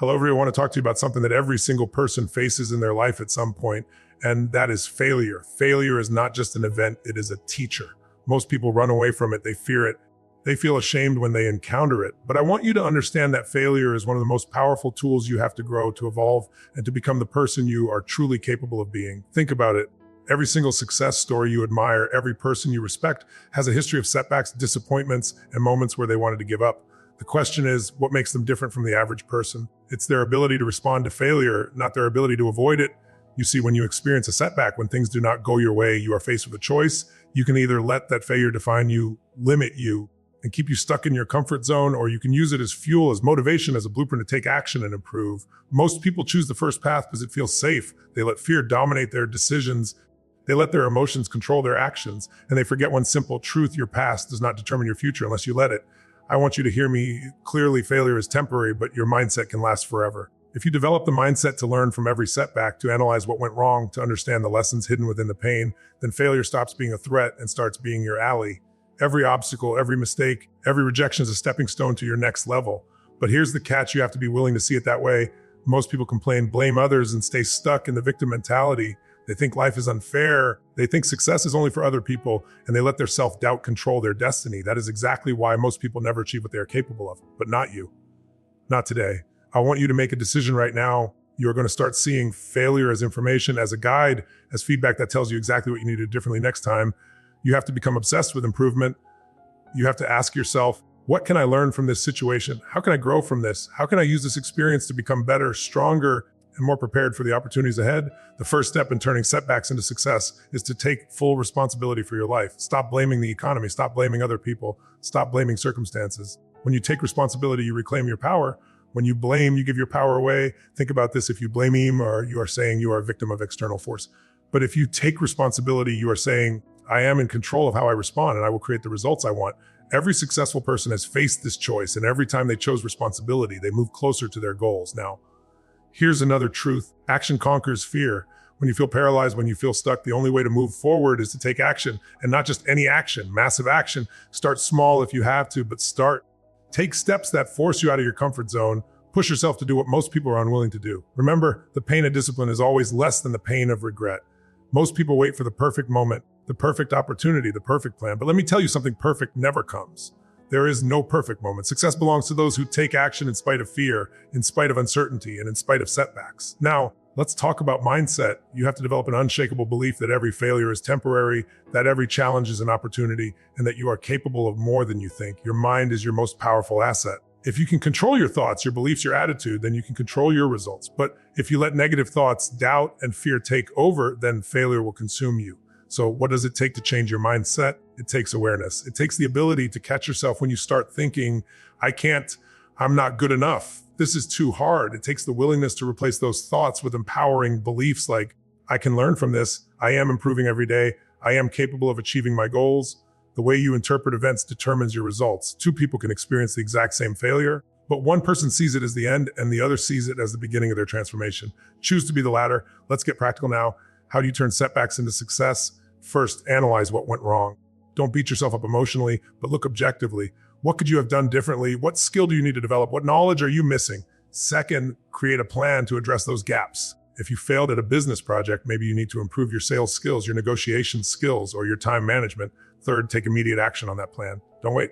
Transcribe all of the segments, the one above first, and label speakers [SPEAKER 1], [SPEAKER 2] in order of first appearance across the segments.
[SPEAKER 1] Hello, everyone. I want to talk to you about something that every single person faces in their life at some point, and that is failure. Failure is not just an event, it is a teacher. Most people run away from it, they fear it, they feel ashamed when they encounter it. But I want you to understand that failure is one of the most powerful tools you have to grow to evolve and to become the person you are truly capable of being. Think about it. Every single success story you admire, every person you respect, has a history of setbacks, disappointments, and moments where they wanted to give up. The question is, what makes them different from the average person? It's their ability to respond to failure, not their ability to avoid it. You see, when you experience a setback, when things do not go your way, you are faced with a choice. You can either let that failure define you, limit you, and keep you stuck in your comfort zone, or you can use it as fuel, as motivation, as a blueprint to take action and improve. Most people choose the first path because it feels safe. They let fear dominate their decisions. They let their emotions control their actions, and they forget one simple truth: your past does not determine your future unless you let it. I want you to hear me clearly. Failure is temporary, but your mindset can last forever. If you develop the mindset to learn from every setback, to analyze what went wrong, to understand the lessons hidden within the pain, then failure stops being a threat and starts being your ally. Every obstacle, every mistake, every rejection is a stepping stone to your next level. But here's the catch: you have to be willing to see it that way. Most people complain, blame others, and stay stuck in the victim mentality. They think life is unfair. They think success is only for other people, and they let their self-doubt control their destiny. That is exactly why most people never achieve what they are capable of, but not you. Not today. I want you to make a decision right now. You are going to start seeing failure as information, as a guide, as feedback that tells you exactly what you need to do differently next time. You have to become obsessed with improvement. You have to ask yourself, what can I learn from this situation? How can I grow from this? How can I use this experience to become better, stronger, and more prepared for the opportunities ahead? The first step in turning setbacks into success is to take full responsibility for your life. Stop blaming the economy. Stop blaming other people. Stop blaming circumstances. When you take responsibility, you reclaim your power. When you blame, you give your power away. Think about this: if you blame him, or you are saying you are a victim of external force. But if you take responsibility, you are saying, I am in control of how I respond, and I will create the results I want. Every successful person has faced this choice, and every time they chose responsibility, they move closer to their goals. Now, here's another truth: action conquers fear. When you feel paralyzed, when you feel stuck, the only way to move forward is to take action, and not just any action, massive action. Start small if you have to, but start. Take steps that force you out of your comfort zone. Push yourself to do what most people are unwilling to do. Remember, the pain of discipline is always less than the pain of regret. Most people wait for the perfect moment, the perfect opportunity, the perfect plan. But let me tell you something: perfect never comes. There is no perfect moment. Success belongs to those who take action in spite of fear, in spite of uncertainty, and in spite of setbacks. Now, let's talk about mindset. You have to develop an unshakable belief that every failure is temporary, that every challenge is an opportunity, and that you are capable of more than you think. Your mind is your most powerful asset. If you can control your thoughts, your beliefs, your attitude, then you can control your results. But if you let negative thoughts, doubt, and fear take over, then failure will consume you. So what does it take to change your mindset? It takes awareness. It takes the ability to catch yourself when you start thinking, I can't, I'm not good enough, this is too hard. It takes the willingness to replace those thoughts with empowering beliefs like, I can learn from this, I am improving every day, I am capable of achieving my goals. The way you interpret events determines your results. Two people can experience the exact same failure, but one person sees it as the end and the other sees it as the beginning of their transformation. Choose to be the latter. Let's get practical now. How do you turn setbacks into success? First, analyze what went wrong. Don't beat yourself up emotionally, but look objectively. What could you have done differently? What skill do you need to develop? What knowledge are you missing? Second, create a plan to address those gaps. If you failed at a business project, maybe you need to improve your sales skills, your negotiation skills, or your time management. Third, take immediate action on that plan. Don't wait.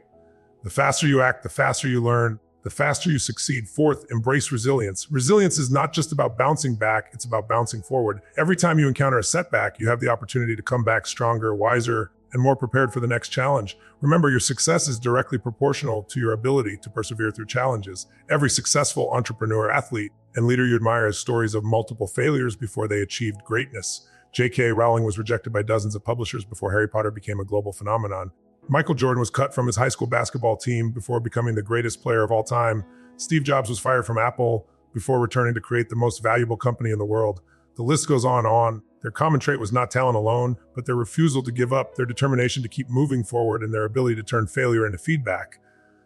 [SPEAKER 1] The faster you act, the faster you learn, the faster you succeed. Fourth, embrace resilience. Resilience is not just about bouncing back, it's about bouncing forward. Every time you encounter a setback, you have the opportunity to come back stronger, wiser, and more prepared for the next challenge. Remember, your success is directly proportional to your ability to persevere through challenges. Every successful entrepreneur, athlete, and leader you admire has stories of multiple failures before they achieved greatness. J.K. Rowling was rejected by dozens of publishers before Harry Potter became a global phenomenon. Michael Jordan was cut from his high school basketball team before becoming the greatest player of all time. Steve Jobs was fired from Apple before returning to create the most valuable company in the world. The list goes on and on. Their common trait was not talent alone, but their refusal to give up, their determination to keep moving forward, and their ability to turn failure into feedback.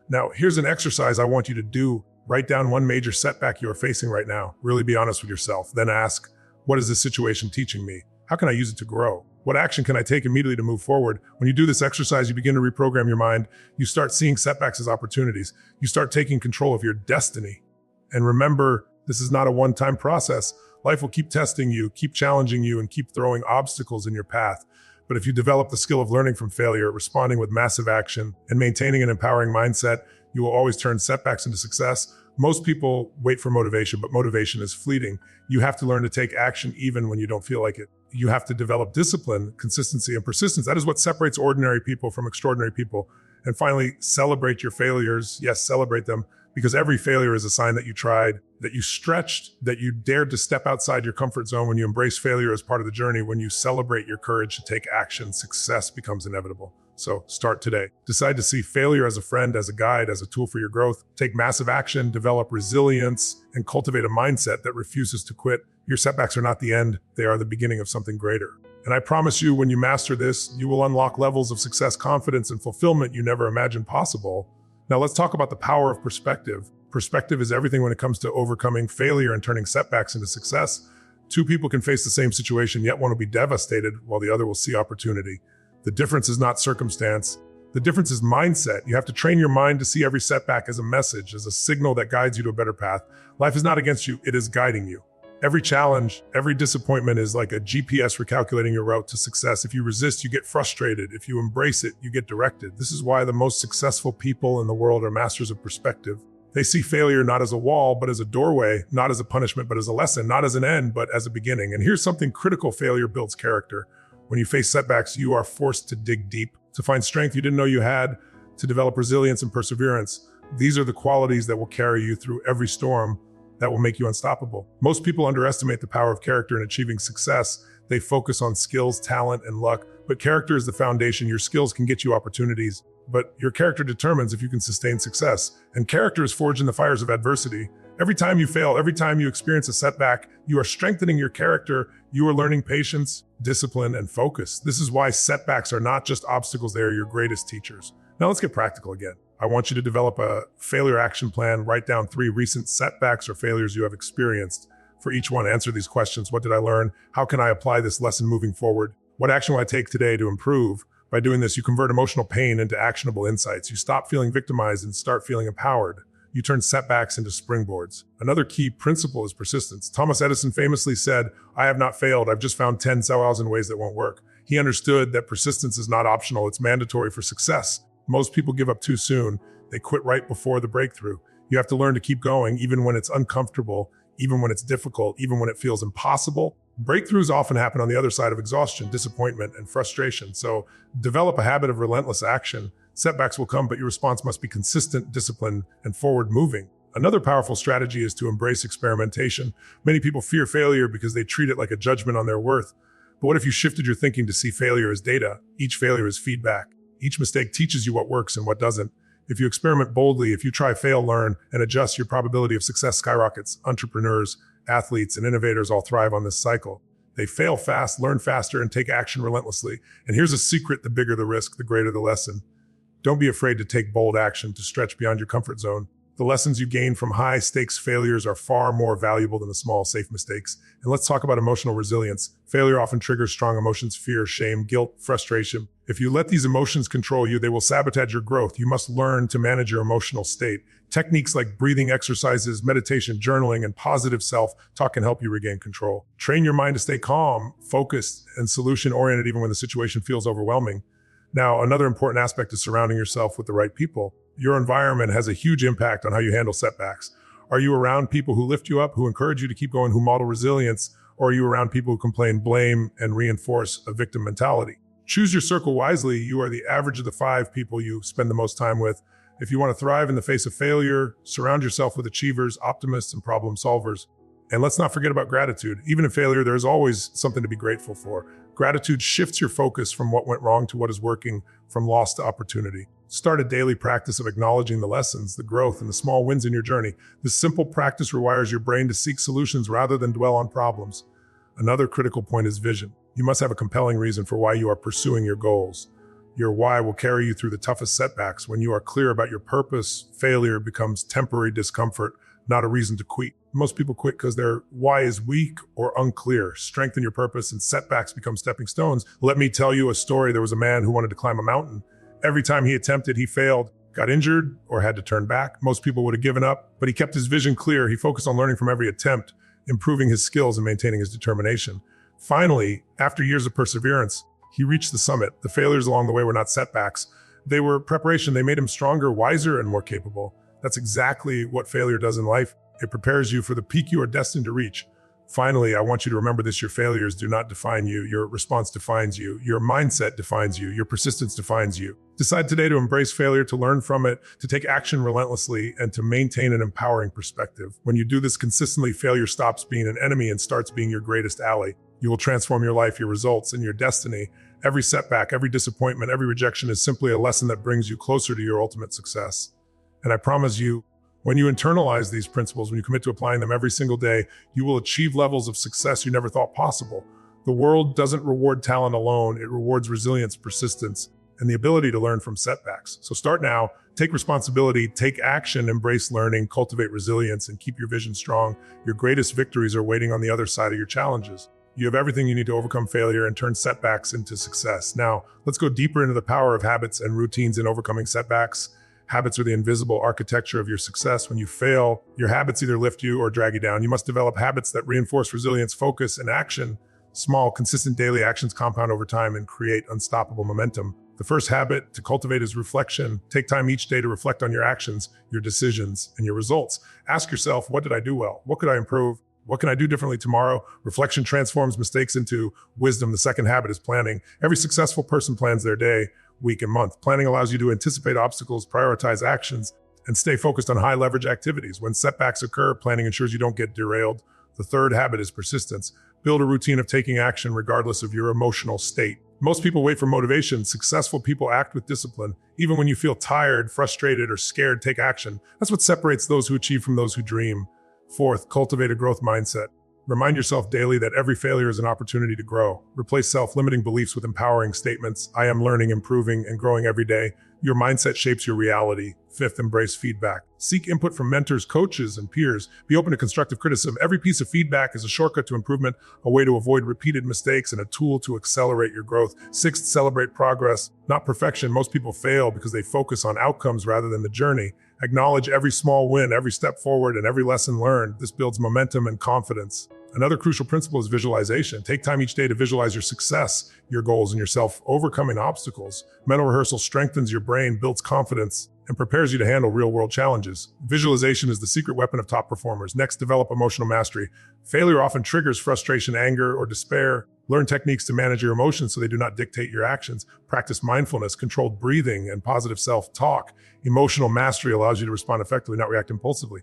[SPEAKER 1] Now, here's an exercise I want you to do. Write down one major setback you are facing right now. Really be honest with yourself. Then ask, what is this situation teaching me? How can I use it to grow? What action can I take immediately to move forward? When you do this exercise, you begin to reprogram your mind. You start seeing setbacks as opportunities. You start taking control of your destiny. And remember, This is not a one-time process. Life will keep testing you, keep challenging you, and keep throwing obstacles in your path. But if you develop the skill of learning from failure, responding with massive action, and maintaining an empowering mindset, you will always turn setbacks into success. Most people wait for motivation, but motivation is fleeting. You have to learn to take action even when you don't feel like it. You have to develop discipline, consistency, and persistence. That is what separates ordinary people from extraordinary people. And finally, celebrate your failures. Yes, celebrate them, because every failure is a sign that you tried, that you stretched, that you dared to step outside your comfort zone. When you embrace failure as part of the journey, when you celebrate your courage to take action, success becomes inevitable. So start today. Decide to see failure as a friend, as a guide, as a tool for your growth. Take massive action, develop resilience, and cultivate a mindset that refuses to quit. Your setbacks are not the end. They are the beginning of something greater. And I promise you, when you master this, you will unlock levels of success, confidence, and fulfillment you never imagined possible. Now let's talk about the power of perspective. Perspective is everything when it comes to overcoming failure and turning setbacks into success. Two people can face the same situation, yet one will be devastated while the other will see opportunity. The difference is not circumstance. The difference is mindset. You have to train your mind to see every setback as a message, as a signal that guides you to a better path. Life is not against you, it is guiding you. Every challenge, every disappointment is like a GPS recalculating your route to success. If you resist, you get frustrated. If you embrace it, you get directed. This is why the most successful people in the world are masters of perspective. They see failure not as a wall, but as a doorway, not as a punishment, but as a lesson, not as an end, but as a beginning. And here's something critical: failure builds character. When you face setbacks, you are forced to dig deep, to find strength you didn't know you had, to develop resilience and perseverance. These are the qualities that will carry you through every storm, that will make you unstoppable. Most people underestimate the power of character in achieving success. They focus on skills, talent, and luck, but character is the foundation. Your skills can get you opportunities, but your character determines if you can sustain success. And character is forged in the fires of adversity. Every time you fail, every time you experience a setback, you are strengthening your character. You are learning patience, discipline, and focus. This is why setbacks are not just obstacles, they are your greatest teachers. Now let's get practical again. I want you to develop a failure action plan. Write down 3 recent setbacks or failures you have experienced. For each one, answer these questions. What did I learn? How can I apply this lesson moving forward? What action will I take today to improve? By doing this, you convert emotional pain into actionable insights. You stop feeling victimized and start feeling empowered. You turn setbacks into springboards. Another key principle is persistence. Thomas Edison famously said, "I have not failed. I've just found 10,000 ways that won't work." He understood that persistence is not optional. It's mandatory for success. Most people give up too soon. They quit right before the breakthrough. You have to learn to keep going, even when it's uncomfortable, even when it's difficult, even when it feels impossible. Breakthroughs often happen on the other side of exhaustion, disappointment, and frustration. So develop a habit of relentless action. Setbacks will come, but your response must be consistent, disciplined, and forward-moving. Another powerful strategy is to embrace experimentation. Many people fear failure because they treat it like a judgment on their worth. But what if you shifted your thinking to see failure as data? Each failure is feedback. Each mistake teaches you what works and what doesn't. If you experiment boldly, if you try, fail, learn, and adjust, your probability of success skyrockets. Entrepreneurs, athletes, and innovators all thrive on this cycle. They fail fast, learn faster, and take action relentlessly. And here's a secret: the bigger the risk, the greater the lesson. Don't be afraid to take bold action, to stretch beyond your comfort zone. The lessons you gain from high-stakes failures are far more valuable than the small, safe mistakes. And let's talk about emotional resilience. Failure often triggers strong emotions: fear, shame, guilt, frustration. If you let these emotions control you, they will sabotage your growth. You must learn to manage your emotional state. Techniques like breathing exercises, meditation, journaling, and positive self-talk can help you regain control. Train your mind to stay calm, focused, and solution-oriented even when the situation feels overwhelming. Now, another important aspect is surrounding yourself with the right people. Your environment has a huge impact on how you handle setbacks. Are you around people who lift you up, who encourage you to keep going, who model resilience, or are you around people who complain, blame, and reinforce a victim mentality? Choose your circle wisely. You are the average of the 5 people you spend the most time with. If you want to thrive in the face of failure, surround yourself with achievers, optimists, and problem solvers. And let's not forget about gratitude. Even in failure, there's always something to be grateful for. Gratitude shifts your focus from what went wrong to what is working, from loss to opportunity. Start a daily practice of acknowledging the lessons, the growth, and the small wins in your journey. This simple practice rewires your brain to seek solutions rather than dwell on problems. Another critical point is vision. You must have a compelling reason for why you are pursuing your goals. Your why will carry you through the toughest setbacks. When you are clear about your purpose, failure becomes temporary discomfort, not a reason to quit. Most people quit because their why is weak or unclear. Strengthen your purpose and setbacks become stepping stones. Let me tell you a story. There was a man who wanted to climb a mountain. Every time he attempted, he failed. got injured, or had to turn back. Most people would have given up, but he kept his vision clear. He focused on learning from every attempt, improving his skills, and maintaining his determination. Finally, after years of perseverance, he reached the summit. The failures along the way were not setbacks. They were preparation. They made him stronger, wiser, and more capable. That's exactly what failure does in life. It prepares you for the peak you are destined to reach. Finally, I want you to remember this: your failures do not define you. Your response defines you. Your mindset defines you. Your persistence defines you. Decide today to embrace failure, to learn from it, to take action relentlessly, and to maintain an empowering perspective. When you do this consistently, failure stops being an enemy and starts being your greatest ally. You will transform your life, your results, and your destiny. Every setback, every disappointment, every rejection is simply a lesson that brings you closer to your ultimate success. And I promise you, when you internalize these principles, when you commit to applying them every single day, you will achieve levels of success you never thought possible. The world doesn't reward talent alone. It rewards resilience, persistence, and the ability to learn from setbacks. So start now, take responsibility, take action, embrace learning, cultivate resilience, and keep your vision strong. Your greatest victories are waiting on the other side of your challenges. You have everything you need to overcome failure and turn setbacks into success. Now, let's go deeper into the power of habits and routines in overcoming setbacks. Habits are the invisible architecture of your success. When you fail, your habits either lift you or drag you down. You must develop habits that reinforce resilience, focus, and action. Small, consistent daily actions compound over time and create unstoppable momentum. The first habit to cultivate is reflection. Take time each day to reflect on your actions, your decisions, and your results. Ask yourself, what did I do well? What could I improve? What can I do differently tomorrow? Reflection transforms mistakes into wisdom. The second habit is planning. Every successful person plans their day, week, and month. Planning allows you to anticipate obstacles, prioritize actions, and stay focused on high leverage activities. When setbacks occur, planning ensures you don't get derailed. The third habit is persistence. Build a routine of taking action regardless of your emotional state. Most people wait for motivation. Successful people act with discipline. Even when you feel tired, frustrated, or scared, take action. That's what separates those who achieve from those who dream. Fourth, cultivate a growth mindset. Remind yourself daily that every failure is an opportunity to grow. Replace self-limiting beliefs with empowering statements. I am learning, improving, and growing every day. Your mindset shapes your reality. Fifth, embrace feedback. Seek input from mentors, coaches, and peers. Be open to constructive criticism. Every piece of feedback is a shortcut to improvement, a way to avoid repeated mistakes, and a tool to accelerate your growth. Sixth, celebrate progress, not perfection. Most people fail because they focus on outcomes rather than the journey. Acknowledge every small win, every step forward, and every lesson learned. This builds momentum and confidence. Another crucial principle is visualization. Take time each day to visualize your success, your goals, and yourself overcoming obstacles. Mental rehearsal strengthens your brain, builds confidence, and prepares you to handle real-world challenges. Visualization is the secret weapon of top performers. Next, develop emotional mastery. Failure often triggers frustration, anger, or despair. Learn techniques to manage your emotions so they do not dictate your actions. Practice mindfulness, controlled breathing, and positive self-talk. Emotional mastery allows you to respond effectively, not react impulsively.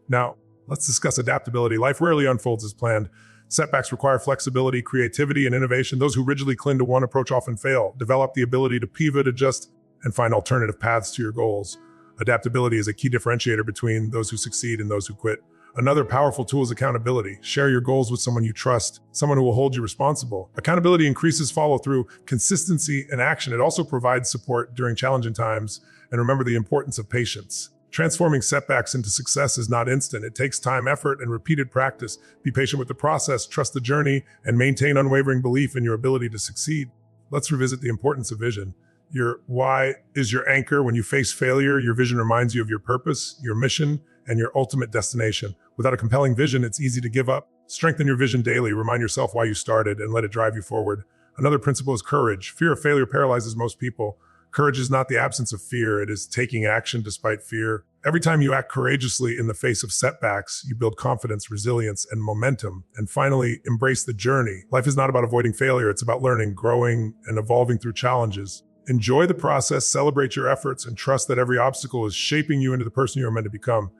[SPEAKER 1] Now, let's discuss adaptability. Life rarely unfolds as planned. Setbacks require flexibility, creativity, and innovation. Those who rigidly cling to one approach often fail. Develop the ability to pivot, adjust, and find alternative paths to your goals. Adaptability is a key differentiator between those who succeed and those who quit. Another powerful tool is accountability. Share your goals with someone you trust, someone who will hold you responsible. Accountability increases follow-through, consistency, and action. It also provides support during challenging times. And remember the importance of patience. Transforming setbacks into success is not instant. It takes time, effort, and repeated practice. Be patient with the process, trust the journey, and maintain unwavering belief in your ability to succeed. Let's revisit the importance of vision. Your why is your anchor. When you face failure, your vision reminds you of your purpose, your mission, and your ultimate destination. Without a compelling vision, it's easy to give up. Strengthen your vision daily. Remind yourself why you started and let it drive you forward. Another principle is courage. Fear of failure paralyzes most people. Courage is not the absence of fear. It is taking action despite fear. Every time you act courageously in the face of setbacks, you build confidence, resilience, and momentum. And finally, embrace the journey. Life is not about avoiding failure. It's about learning, growing, and evolving through challenges. Enjoy the process, celebrate your efforts, and trust that every obstacle is shaping you into the person you are meant to become.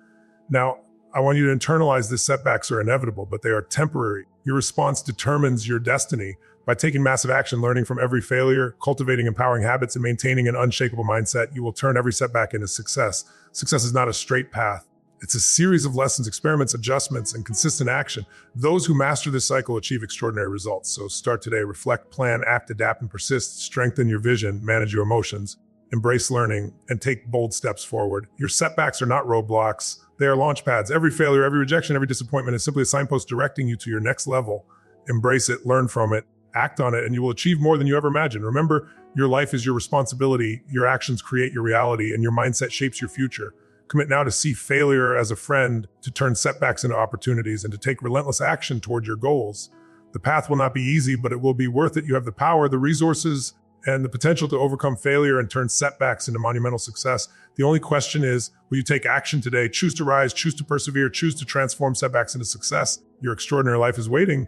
[SPEAKER 1] Now, I want you to internalize that setbacks are inevitable, but they are temporary. Your response determines your destiny. By taking massive action, learning from every failure, cultivating empowering habits, and maintaining an unshakable mindset, you will turn every setback into success. Success is not a straight path. It's a series of lessons, experiments, adjustments, and consistent action. Those who master this cycle achieve extraordinary results. So start today, reflect, plan, act, adapt, and persist. Strengthen your vision, manage your emotions, embrace learning, and take bold steps forward. Your setbacks are not roadblocks. They are launch pads. Every failure, every rejection, every disappointment is simply a signpost directing you to your next level. Embrace it, learn from it, act on it, and you will achieve more than you ever imagined. Remember, your life is your responsibility. Your actions create your reality, and your mindset shapes your future. Commit now to see failure as a friend, to turn setbacks into opportunities, and to take relentless action toward your goals. The path will not be easy, but it will be worth it. You have the power, the resources, and the potential to overcome failure and turn setbacks into monumental success. The only question is, will you take action today? Choose to rise, choose to persevere, choose to transform setbacks into success. Your extraordinary life is waiting.